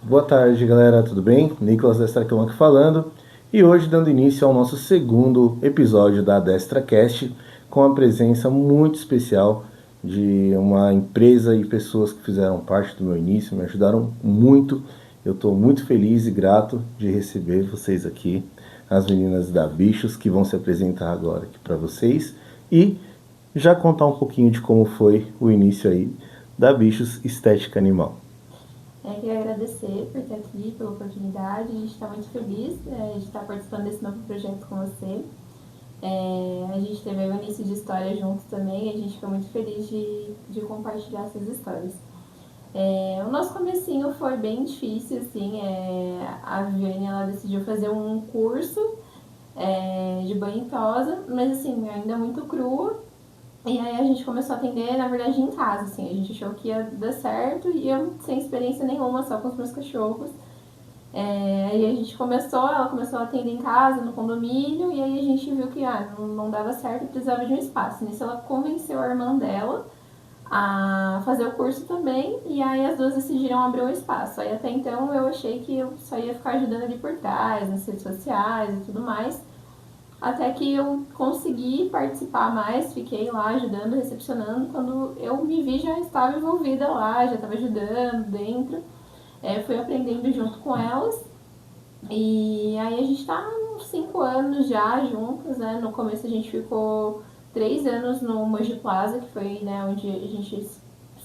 Boa tarde, galera, tudo bem? Nicolas da Extraquilão falando. E hoje dando início ao nosso segundo episódio da DestraCast, com a presença muito especial de uma empresa e pessoas que fizeram parte do meu início, me ajudaram muito. Eu estou muito feliz e grato de receber vocês aqui, as meninas da Bichos, que vão se apresentar agora aqui para vocês e já contar um pouquinho de como foi o início aí da Bichos Estética Animal. Queria agradecer por estar aqui, pela oportunidade. A gente está muito feliz de estar participando desse novo projeto com você. A gente teve o início de história juntos também e a gente ficou muito feliz de compartilhar essas histórias. O nosso comecinho foi bem difícil, assim. A Viviane, ela decidiu fazer um curso de banho e tosa, mas assim, ainda muito crua. E aí a gente começou a atender, na verdade, em casa, assim. A gente achou que ia dar certo e eu sem experiência nenhuma, só com os meus cachorros. Aí a gente ela começou a atender em casa, no condomínio, e aí a gente viu que não dava certo e precisava de um espaço. Nisso ela convenceu a irmã dela a fazer o curso também, e aí as duas decidiram abrir um espaço. Aí até então eu achei que eu só ia ficar ajudando ali por trás, nas redes sociais e tudo mais. Até que eu consegui participar mais, fiquei lá ajudando, recepcionando. Quando eu me vi, já estava envolvida lá, já estava ajudando dentro. Fui aprendendo junto com elas. E aí a gente está uns 5 anos já juntas, né? No começo a gente ficou 3 anos no Moji Plaza, que foi, né, onde a gente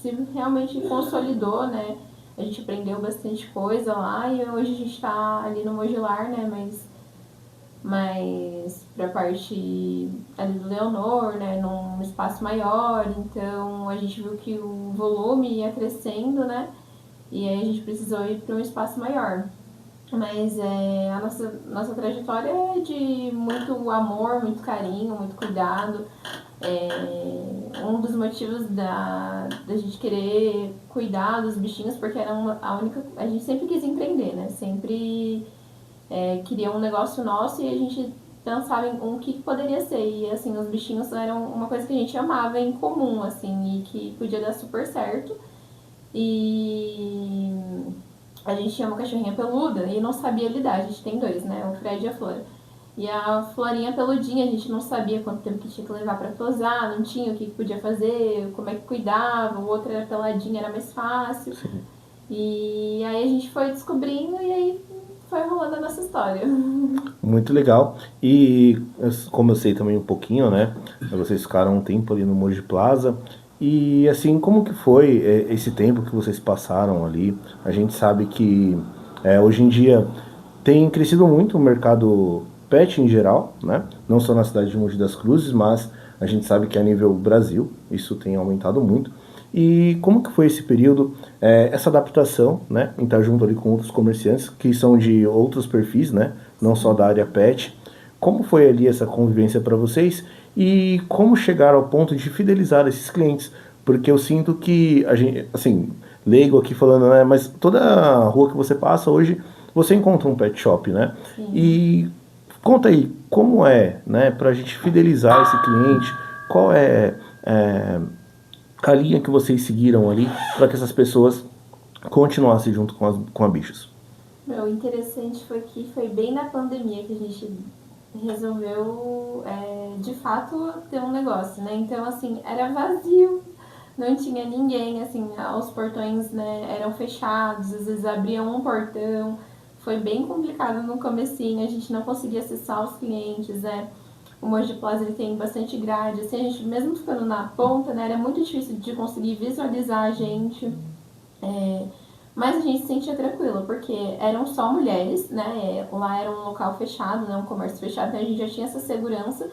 se realmente consolidou, né? A gente aprendeu bastante coisa lá e hoje a gente está ali no Mojilar, né? Mas para a parte ali do Leonor, né, num espaço maior, então a gente viu que o volume ia crescendo, né, e aí a gente precisou ir para um espaço maior. Mas a nossa trajetória é de muito amor, muito carinho, muito cuidado. Um dos motivos da gente querer cuidar dos bichinhos, porque era a única. A gente sempre quis empreender, né? Sempre queria um negócio nosso e a gente pensava em o que poderia ser. E assim, os bichinhos eram uma coisa que a gente amava em comum, assim, e que podia dar super certo. E a gente tinha uma cachorrinha peluda e não sabia lidar. A gente tem dois, né? O Fred e a Flora. E a Florinha peludinha, a gente não sabia quanto tempo que tinha que levar pra tosar, não tinha o que podia fazer, como é que cuidava, o outro era peladinho, era mais fácil. Sim. E aí a gente foi descobrindo e aí foi rolando a nossa história. Muito legal. E como eu sei também um pouquinho, né? Vocês ficaram um tempo ali no Moji Plaza. E assim, como que foi esse tempo que vocês passaram ali? A gente sabe que hoje em dia tem crescido muito o mercado pet em geral, né? Não só na cidade de Mogi das Cruzes, mas a gente sabe que a nível Brasil isso tem aumentado muito. E como que foi esse período, essa adaptação, né, em estar junto ali com outros comerciantes que são de outros perfis, né, não só da área pet. Como foi ali essa convivência para vocês e como chegar ao ponto de fidelizar esses clientes? Porque eu sinto que a gente, assim, leigo aqui falando, né, mas toda a rua que você passa hoje, você encontra um pet shop, né? Sim. E conta aí, como é, né, para a gente fidelizar esse cliente? Qual é a linha que vocês seguiram ali para que essas pessoas continuassem junto com a Bichos? Meu, o interessante foi que foi bem na pandemia que a gente resolveu, de fato, ter um negócio, né? Então, assim, era vazio, não tinha ninguém, assim, os portões, né, eram fechados, às vezes abriam um portão. Foi bem complicado no comecinho, a gente não conseguia acessar os clientes, né? O Moji Plaza ele tem bastante grade, assim, a gente mesmo ficando na ponta, né, era muito difícil de conseguir visualizar a gente. É, mas a gente se sentia tranquila, porque eram só mulheres, né? Lá era um local fechado, né? Um comércio fechado, então a gente já tinha essa segurança.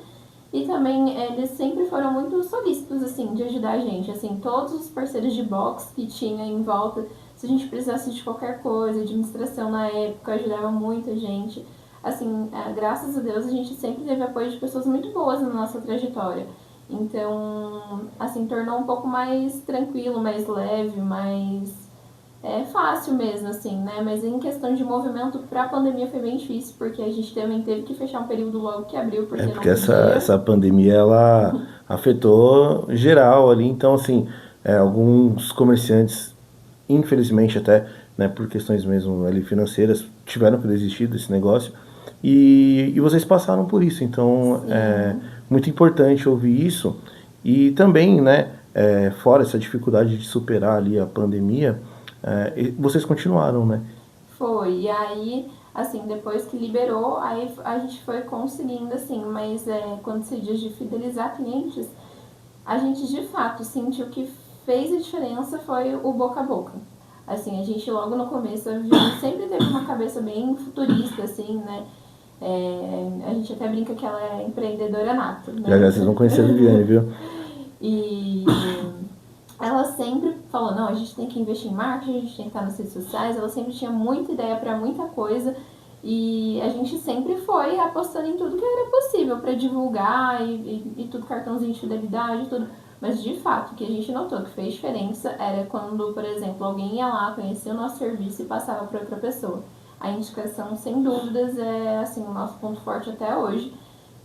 E também eles sempre foram muito solícitos, assim, de ajudar a gente. Assim, todos os parceiros de box que tinha em volta, se a gente precisasse de qualquer coisa, administração na época, ajudava muito a gente. Assim, graças a Deus a gente sempre teve apoio de pessoas muito boas na nossa trajetória. Então, assim, tornou um pouco mais tranquilo, mais leve, mais fácil mesmo, assim, né? Mas em questão de movimento, pra pandemia foi bem difícil, porque a gente também teve que fechar um período logo que abriu, É porque não porque podia. essa pandemia ela afetou geral ali, então assim, alguns comerciantes infelizmente até né, por questões mesmo ali financeiras, tiveram que desistir desse negócio. E vocês passaram por isso, então é Sim. muito importante ouvir isso. E também, né, fora essa dificuldade de superar ali a pandemia, vocês continuaram, né? Foi. E aí, assim, depois que liberou, aí a gente foi conseguindo, assim, mas quando se diz de fidelizar clientes, a gente de fato sentiu que fez a diferença foi o boca a boca. Assim, a gente logo no começo, a gente sempre teve uma cabeça bem futurista, assim, né? A gente até brinca que ela é empreendedora nata, Já né? já vocês vão conhecer a Viviane, viu? E ela sempre falou, não, a gente tem que investir em marketing, a gente tem que estar nas redes sociais, ela sempre tinha muita ideia para muita coisa e a gente sempre foi apostando em tudo que era possível para divulgar e tudo, cartãozinho de fidelidade, tudo. Mas de fato, o que a gente notou que fez diferença era quando, por exemplo, alguém ia lá, conhecia o nosso serviço e passava para outra pessoa. A indicação, sem dúvidas, é assim, o nosso ponto forte até hoje,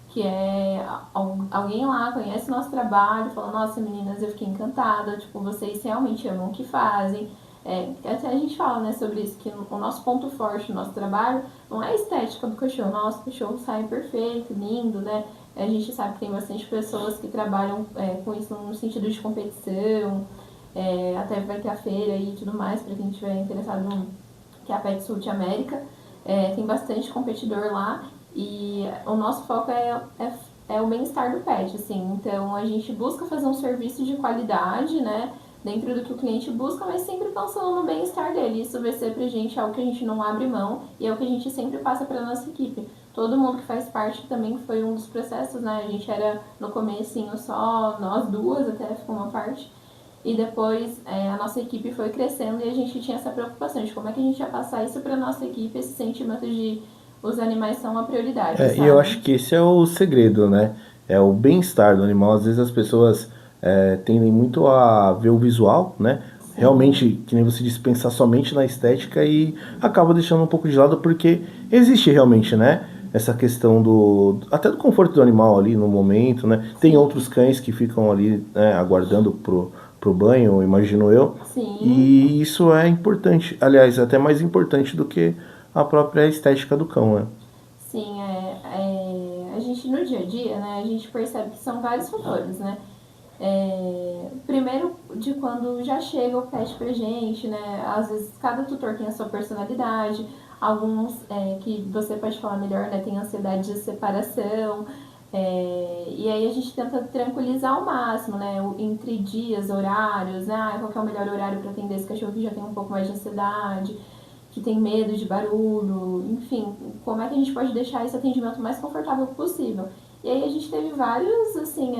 que é alguém lá conhece o nosso trabalho, fala, nossa meninas, eu fiquei encantada, tipo, vocês realmente amam o que fazem. Até a gente fala, né, sobre isso, que o nosso ponto forte, o nosso trabalho, não é a estética do cachorro, nosso cachorro sai perfeito, lindo, né? A gente sabe que tem bastante pessoas que trabalham com isso no sentido de competição, até vai ter a feira e tudo mais, para quem estiver interessado, que é a Pet Suit América. Tem bastante competidor lá e o nosso foco é o bem-estar do pet, assim. Então a gente busca fazer um serviço de qualidade, né? Dentro do que o cliente busca, mas sempre pensando no bem-estar dele. Isso vai ser pra gente algo que a gente não abre mão e é o que a gente sempre passa pra nossa equipe. Todo mundo que faz parte também foi um dos processos, né? A gente era no comecinho só nós duas, até ficou uma parte. E depois a nossa equipe foi crescendo e a gente tinha essa preocupação de como é que a gente ia passar isso para nossa equipe, esse sentimento de os animais são a prioridade, E eu sabe? acho que esse é o segredo, né? É o bem-estar do animal. Às vezes as pessoas tendem muito a ver o visual, né? Sim, Realmente, que nem você disse, pensar somente na estética e acaba deixando um pouco de lado porque existe realmente, né? Essa questão até do conforto do animal ali no momento, né? Tem outros sim, cães que ficam ali, né, aguardando pro banho, imagino eu. sim, E isso é importante. Aliás, até mais importante do que a própria estética do cão, né? sim. A gente no dia a dia, né, a gente percebe que são vários fatores, né? Primeiro de quando já chega o pet pra gente, né? Às vezes cada tutor tem a sua personalidade, alguns que você pode falar melhor, né? Tem ansiedade de separação. E aí a gente tenta tranquilizar ao máximo, né? Entre dias, horários, né? Qual que é o melhor horário para atender esse cachorro que já tem um pouco mais de ansiedade, que tem medo de barulho, enfim, como é que a gente pode deixar esse atendimento mais confortável possível. E aí a gente teve vários, assim,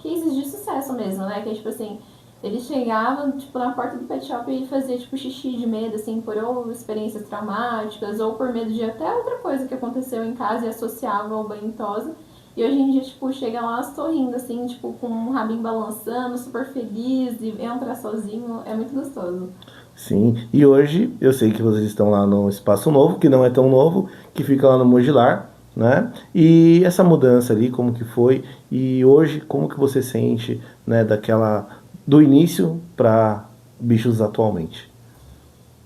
cases de sucesso mesmo, né? Que é tipo assim, eles chegavam, tipo, na porta do pet shop e fazia, tipo, xixi de medo, assim, por ou experiências traumáticas, ou por medo de até outra coisa que aconteceu em casa e associava ao banho tosa. E hoje em dia, tipo, chega lá sorrindo, assim, tipo, com um rabinho balançando, super feliz, e entra sozinho, é muito gostoso. Sim, e hoje eu sei que vocês estão lá no Espaço Novo, que não é tão novo, que fica lá no Mogilar, né? E essa mudança ali, como que foi? E hoje, como que você sente, né, do início para bichos atualmente?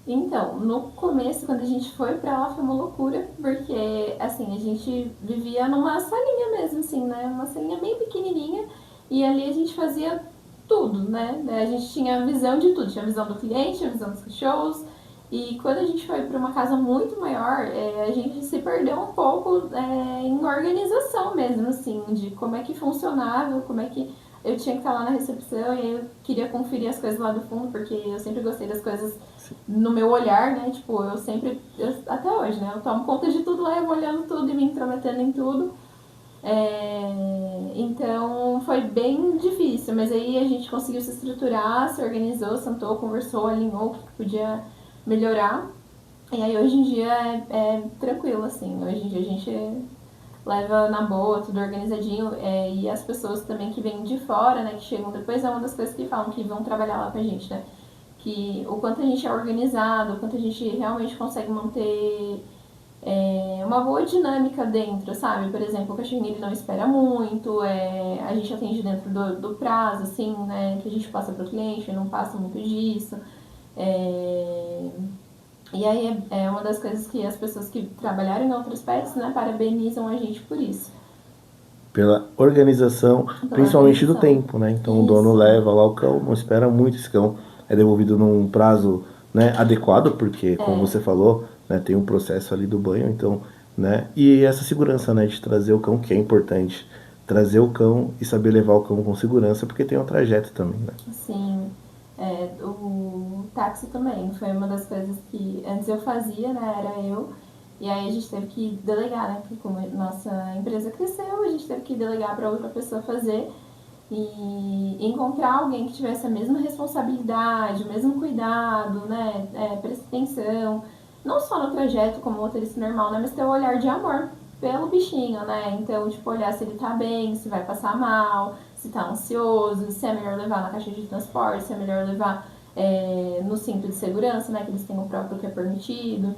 Então, no começo, quando a gente foi pra lá, foi uma loucura, porque, assim, a gente vivia numa salinha mesmo, assim, né? Uma salinha bem pequenininha, e ali a gente fazia tudo, né? A gente tinha visão de tudo, tinha visão do cliente, tinha visão dos cachorros, e quando a gente foi para uma casa muito maior, a gente se perdeu um pouco em organização mesmo, assim, de como é que funcionava, como é que eu tinha que estar lá na recepção e eu queria conferir as coisas lá do fundo, porque eu sempre gostei das coisas no meu olhar, né? Tipo, até hoje, né? Eu tomo conta de tudo lá, eu vou olhando tudo e me intrometendo em tudo. Então foi bem difícil, mas aí a gente conseguiu se estruturar, se organizou, sentou, conversou, alinhou o que podia melhorar. E aí hoje em dia é tranquilo, assim. Hoje em dia a gente leva na boa, tudo organizadinho. E as pessoas também que vêm de fora, né, que chegam depois, é uma das coisas que falam que vão trabalhar lá com a gente, né? Que o quanto a gente é organizado, o quanto a gente realmente consegue manter uma boa dinâmica dentro, sabe? Por exemplo, o cachorrinho ele não espera muito, a gente atende dentro do prazo, assim, né? Que a gente passa para o cliente, não passa muito disso. E aí é uma das coisas que as pessoas que trabalharam em outros pets, né, parabenizam a gente por isso. Pela organização, Pela principalmente do organização. tempo, né? Então o Isso. dono leva lá o cão, não espera muito, esse cão é devolvido num prazo, né, adequado, porque como você falou, né, tem um processo ali do banho, então, né? E essa segurança, né, de trazer o cão, que é importante, trazer o cão e saber levar o cão com segurança, porque tem um trajeto também, né? Sim. O táxi também foi uma das coisas que antes eu fazia, né, era eu. E aí a gente teve que delegar, né, porque como nossa empresa cresceu, a gente teve que delegar para outra pessoa fazer e encontrar alguém que tivesse a mesma responsabilidade, o mesmo cuidado, né, presta atenção, não só no trajeto como motorista normal, né, mas ter um olhar de amor pelo bichinho, né, então, tipo, olhar se ele tá bem, se vai passar mal, se tá ansioso, se é melhor levar na caixa de transporte, se é melhor levar no cinto de segurança, né, que eles têm o próprio que é permitido.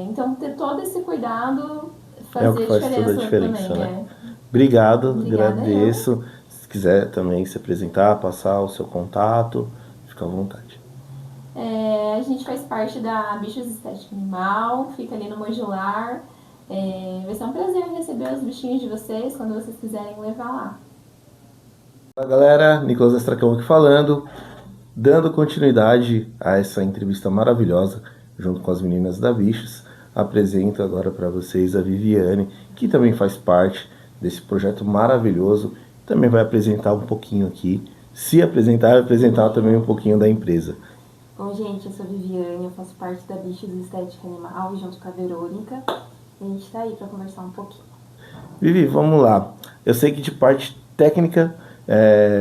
Então, ter todo esse cuidado É o que fazia faz toda a diferença diferença, também. né? Obrigado, Obrigada eu. agradeço. Se quiser também se apresentar, passar o seu contato, fica à vontade. A gente faz parte da Bichos Estética Animal, fica ali no Modular. Vai ser um prazer receber os bichinhos de vocês quando vocês quiserem levar lá. Fala galera, Nicolas Estracão aqui falando, dando continuidade a essa entrevista maravilhosa junto com as meninas da Bichos. Apresento agora para vocês a Viviane, que também faz parte desse projeto maravilhoso. Também vai apresentar um pouquinho aqui, se apresentar, apresentar também um pouquinho da empresa. Bom, gente, eu sou a Viviane, eu faço parte da Bichos Estética Animal, junto com a Verônica. E a gente tá aí para conversar um pouquinho. Vivi, vamos lá. Eu sei que de parte técnica,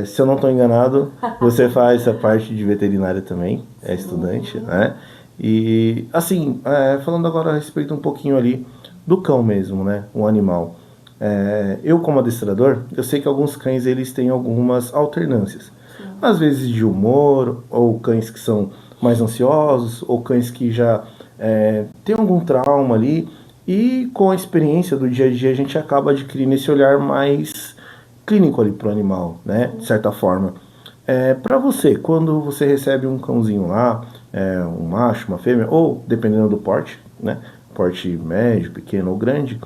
se eu não estou enganado, você faz a parte de veterinária também, é estudante, né? E, assim, falando agora a respeito um pouquinho ali do cão mesmo, né? Um animal. Eu, como adestrador, eu sei que alguns cães, eles têm algumas alternâncias. Às vezes de humor, ou cães que são mais ansiosos, ou cães que já têm algum trauma ali. E com a experiência do dia a dia, a gente acaba adquirindo esse olhar mais clínico ali pro animal, né? De certa forma. Para você, quando você recebe um cãozinho lá, um macho, uma fêmea, ou dependendo do porte, né? Porte médio, pequeno ou grande,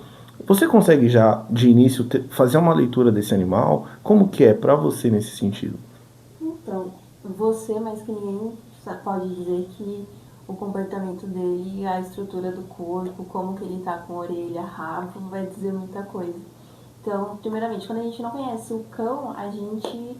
você consegue já de início fazer uma leitura desse animal? Como que é para você nesse sentido? Então, você, mais que ninguém, pode dizer que o comportamento dele, a estrutura do corpo, como que ele tá com orelha, rabo, vai dizer muita coisa. Então, primeiramente, quando a gente não conhece o cão, a gente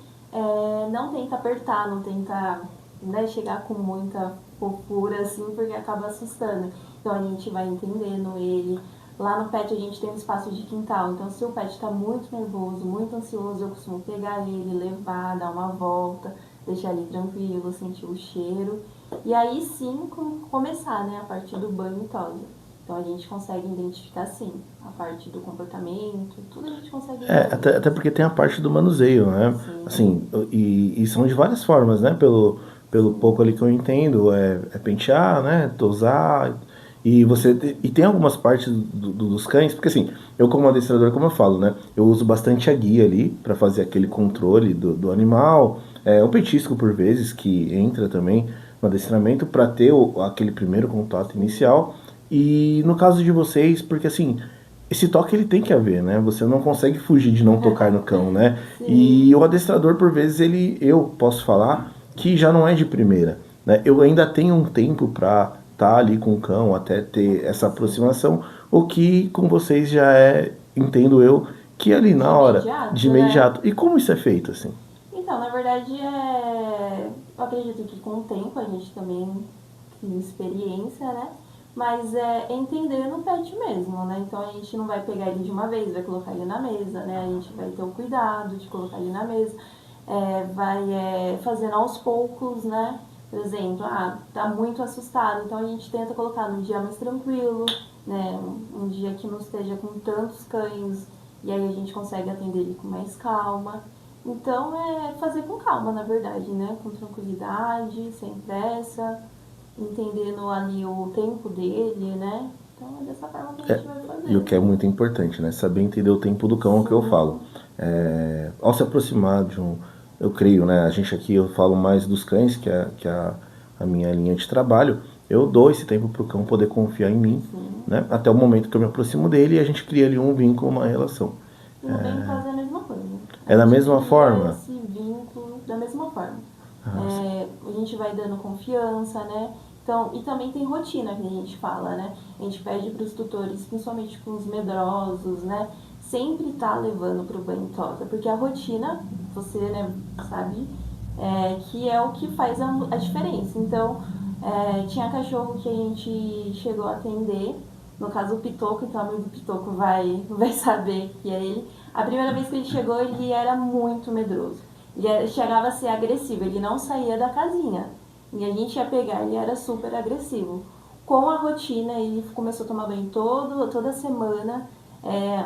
não tenta apertar, não tenta, né, chegar com muita fofura assim, porque acaba assustando. Então a gente vai entendendo ele. Lá no pet a gente tem um espaço de quintal, então se o pet está muito nervoso, muito ansioso, eu costumo pegar ele, levar, dar uma volta, deixar ele tranquilo, sentir o cheiro. E aí sim começar, né, a parte do banho e tosa. Então a gente consegue identificar sim a parte do comportamento, tudo a gente consegue identificar. Até porque tem a parte do manuseio, né? Sim. Assim, e são de várias formas, né? Pelo pouco ali que eu entendo, é pentear, né? Tosar. E tem algumas partes dos cães, porque assim, eu como adestrador, como eu falo, né? Eu uso bastante a guia ali para fazer aquele controle do animal. O petisco, por vezes, que entra também no adestramento para ter aquele primeiro contato inicial. E no caso de vocês, porque assim, esse toque ele tem que haver, né? Você não consegue fugir de não tocar no cão, né? E o adestrador, por vezes, eu posso falar que já não é de primeira, né? Eu ainda tenho um tempo para estar ali com o cão, até ter essa aproximação, o que com vocês já entendo eu, que ali na hora, de imediato. E como isso é feito, assim? Então, na verdade, eu acredito que com o tempo a gente também tem experiência, né? Mas é entender no pet mesmo, né? Então a gente não vai pegar ele de uma vez, vai colocar ele na mesa, né? A gente vai ter o cuidado de colocar ele na mesa, vai fazendo aos poucos, né? Por exemplo, tá muito assustado, então a gente tenta colocar num dia mais tranquilo, né? Um dia que não esteja com tantos cães, e aí a gente consegue atender ele com mais calma. Então é fazer com calma, na verdade, né? Com tranquilidade, sem pressa, entendendo ali o tempo dele, né? Então é dessa forma que a gente vai fazer. E o que é muito importante, né? Saber entender o tempo do cão, é o que eu falo. Ao se aproximar de um... Eu creio, né? A gente aqui, eu falo mais dos cães, que a a minha linha de trabalho, eu dou esse tempo para o cão poder confiar em mim, né? Até o momento que eu me aproximo dele e a gente cria ali um vínculo, uma relação. E no bem caso é a mesma coisa. É da A gente mesma cria forma? esse vínculo da mesma forma. A gente vai dando confiança, né? Então, e também tem rotina que a gente fala, né? A gente pede para os tutores, principalmente com os medrosos, né? Sempre tá levando para o banho e tosa, porque a rotina, você, né, sabe, que é o que faz a diferença. Então, tinha cachorro que a gente chegou a atender, no caso o Pitoco, então a mãe do Pitoco vai saber que é ele. A primeira vez que ele chegou, ele era muito medroso. Chegava a ser agressivo, ele não saía da casinha. E a gente ia pegar, ele era super agressivo. Com a rotina, ele começou a tomar banho toda semana.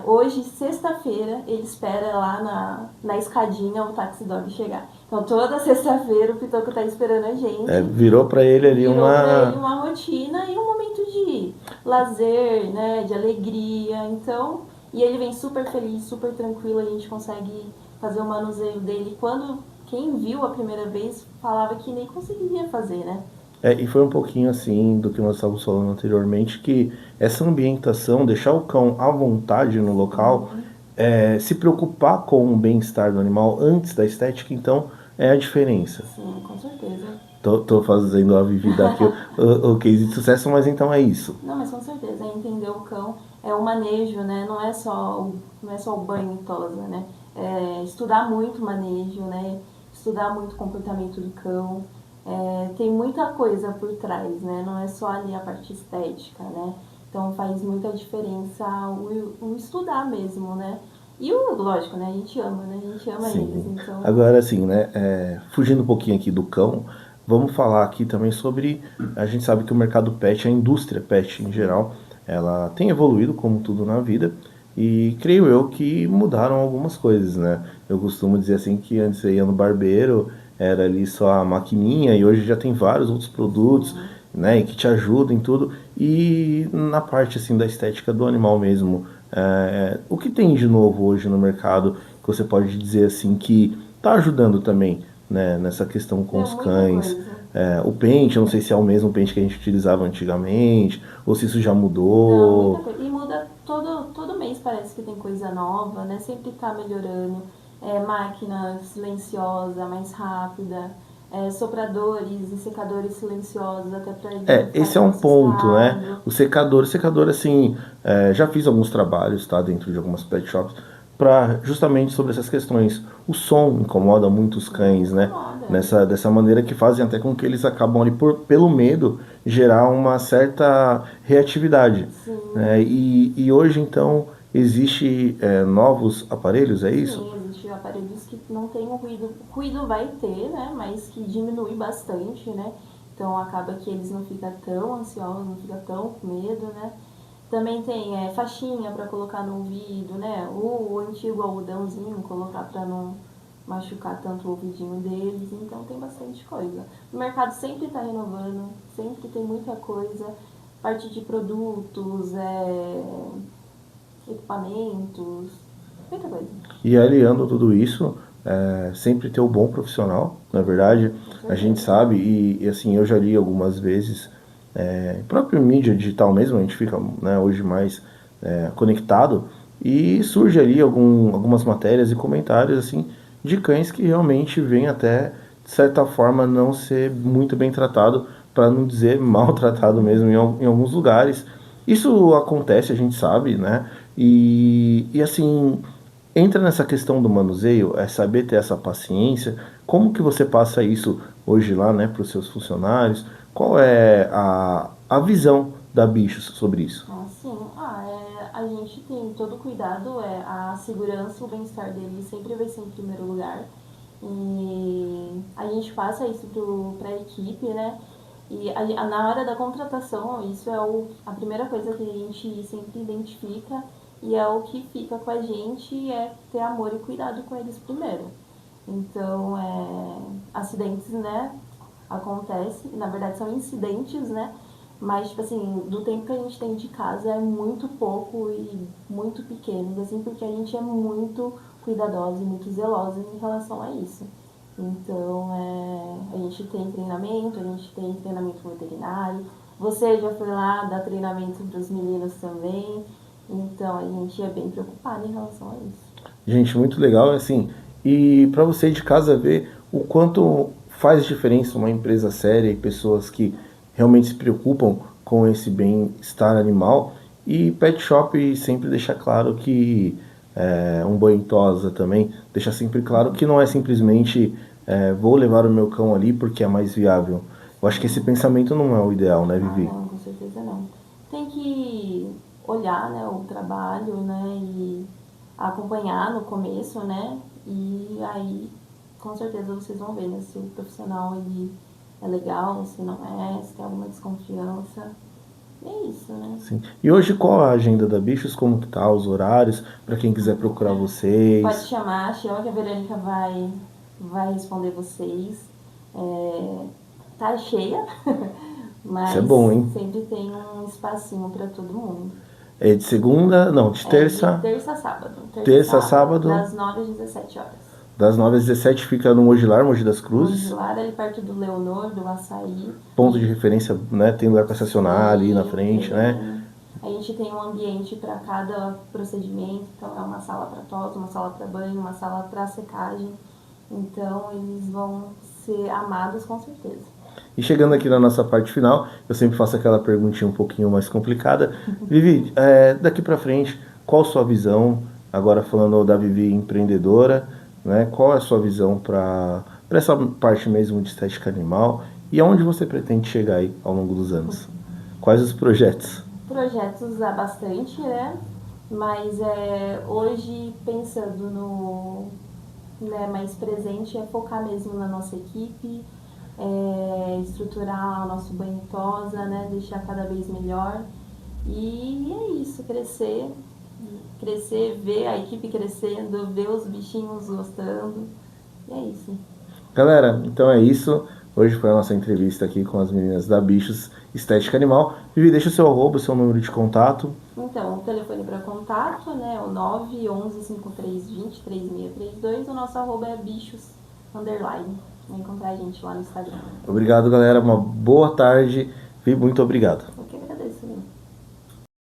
Hoje, sexta-feira, ele espera lá na escadinha o táxi dog chegar. Então, toda sexta-feira o Pitoco tá esperando a gente. Virou para ele ali Virou pra ele uma rotina e um momento de lazer, né, de alegria. Então, e ele vem super feliz, super tranquilo, a gente consegue fazer o manuseio dele. Quando quem viu a primeira vez falava que nem conseguiria fazer, né? E foi um pouquinho assim do que nós estávamos falando anteriormente, que essa ambientação, deixar o cão à vontade no local, se preocupar com o bem-estar do animal antes da estética, então é a diferença. Sim, com certeza. Tô fazendo a vivida aqui, o case de sucesso, mas então é isso. Não, mas com certeza, entender o cão é o manejo, né? Não é só o banho e tosa, né? Estudar muito o manejo, né? Estudar muito o comportamento do cão. Tem muita coisa por trás, né? Não é só ali a parte estética, né? Então faz muita diferença o estudar mesmo, né? E lógico, né? A gente ama, né? A gente ama eles, então... Agora, assim, né? Fugindo um pouquinho aqui do cão, vamos falar aqui também sobre... A gente sabe que o mercado pet, a indústria pet em geral, ela tem evoluído como tudo na vida. E creio eu que mudaram algumas coisas, né? Eu costumo dizer assim que antes você ia no barbeiro, era ali só a maquininha e hoje já tem vários outros produtos, né? Que te ajudam em tudo. E na parte assim da estética do animal mesmo, o que tem de novo hoje no mercado que você pode dizer assim que tá ajudando também, né? Nessa questão com os cães? O pente, eu não sei se é o mesmo pente que a gente utilizava antigamente, ou se isso já mudou. Não, muita coisa. E muda todo mês, parece que tem coisa nova, né? Sempre tá melhorando. Máquina silenciosa, mais rápida, sopradores e secadores silenciosos, até pra ele não Esse é ficar um ponto, né? assustado. O secador assim, já fiz alguns trabalhos, tá? Dentro de algumas pet shops, para justamente sobre essas questões. O som incomoda muito os cães, né? Incomoda. Dessa maneira que fazem até com que eles acabam ali, pelo medo, gerar uma certa reatividade. Sim. Né? E hoje, então, existe novos aparelhos, é isso? Sim, existem aparelhos que não tem o ruído. O ruído vai ter, né? Mas que diminui bastante, né? Então acaba que eles não ficam tão ansiosos, não ficam tão com medo, né? Também tem faixinha para colocar no ouvido, né? O antigo algodãozinho, colocar para não machucar tanto o ouvidinho deles. Então tem bastante coisa. O mercado sempre está renovando, sempre tem muita coisa. Parte de produtos, equipamentos, muita coisa. E aliando tudo isso, sempre ter o bom profissional, na verdade, a gente sabe, e assim, eu já li algumas vezes, próprio mídia digital mesmo, a gente fica, né, hoje mais conectado, e surge ali algumas matérias e comentários, assim, de cães que realmente vêm até, de certa forma, não ser muito bem tratado, para não dizer maltratado mesmo em alguns lugares. Isso acontece, a gente sabe, né? E assim, entra nessa questão do manuseio, é saber ter essa paciência. Como que você passa isso hoje lá, né, para os seus funcionários? Qual é a visão da Bichos sobre isso? Sim, a gente tem todo cuidado, a segurança, o bem-estar dele sempre vai ser em primeiro lugar. E a gente passa isso para a equipe, né? E na hora da contratação, isso é a primeira coisa que a gente sempre identifica e é o que fica com a gente, é ter amor e cuidado com eles primeiro. Então, acidentes, né, acontecem, na verdade são incidentes, né, mas, tipo assim, do tempo que a gente tem de casa é muito pouco e muito pequeno, assim, porque a gente é muito cuidadosa e muito zelosa em relação a isso. Então, a gente tem treinamento veterinário. Você já foi lá dar treinamento para os meninos também. Então, a gente é bem preocupado em relação a isso. Gente, muito legal, assim, e para você de casa ver o quanto faz diferença uma empresa séria e pessoas que realmente se preocupam com esse bem-estar animal. E Pet Shop sempre deixa claro que um banho em tosa também deixa sempre claro que não é simplesmente vou levar o meu cão ali porque é mais viável. Eu acho que esse pensamento não é o ideal, né, Ah, Vivi? não, com certeza não. Tem que olhar, né, o trabalho, né, e acompanhar no começo, né, e aí com certeza vocês vão ver, né, se o profissional ele é legal, se não é, se tem alguma desconfiança. E é isso, né? Sim. E hoje qual a agenda da Bichos? Como que tá os horários para quem quiser procurar Pode vocês? chama que a Verônica vai responder vocês. Tá cheia, Isso é mas bom, hein? sempre tem um espacinho para todo mundo. É de segunda, não, de É de terça, terça a sábado. Terça a terça a sábado, sábado, das 9 às 17 horas. das 9 às 17 fica no Mogilar, Mogi das Cruzes. Lá ali perto do Leonor, do Açaí. Ponto de referência, né? Tem lugar para estacionar ali na Sim, frente, né? a gente tem um ambiente para cada procedimento. Então, é uma sala para tosa, uma sala para banho, uma sala para secagem. Então, eles vão ser amados com certeza. E chegando aqui na nossa parte final, eu sempre faço aquela perguntinha um pouquinho mais complicada. Vivi, daqui para frente, qual a sua visão? Agora falando da Vivi empreendedora, né? Qual é a sua visão para essa parte mesmo de estética animal? E aonde você pretende chegar aí ao longo dos anos? Quais os projetos? Projetos há bastante, né? Mas hoje, pensando no mais presente, é focar mesmo na nossa equipe, estruturar o nosso banho e tosa, né? Deixar cada vez melhor. E é isso, crescer, ver a equipe crescendo, ver os bichinhos gostando. E é isso. Galera, então é isso. Hoje foi a nossa entrevista aqui com as meninas da Bichos Estética Animal. Vivi, deixa o seu arroba, o seu número de contato. Então, o telefone para contato, né, o 911-5320-3632. O nosso arroba é bichos_. Vai encontrar a gente lá no Instagram. Obrigado, galera. Uma boa tarde e muito obrigado.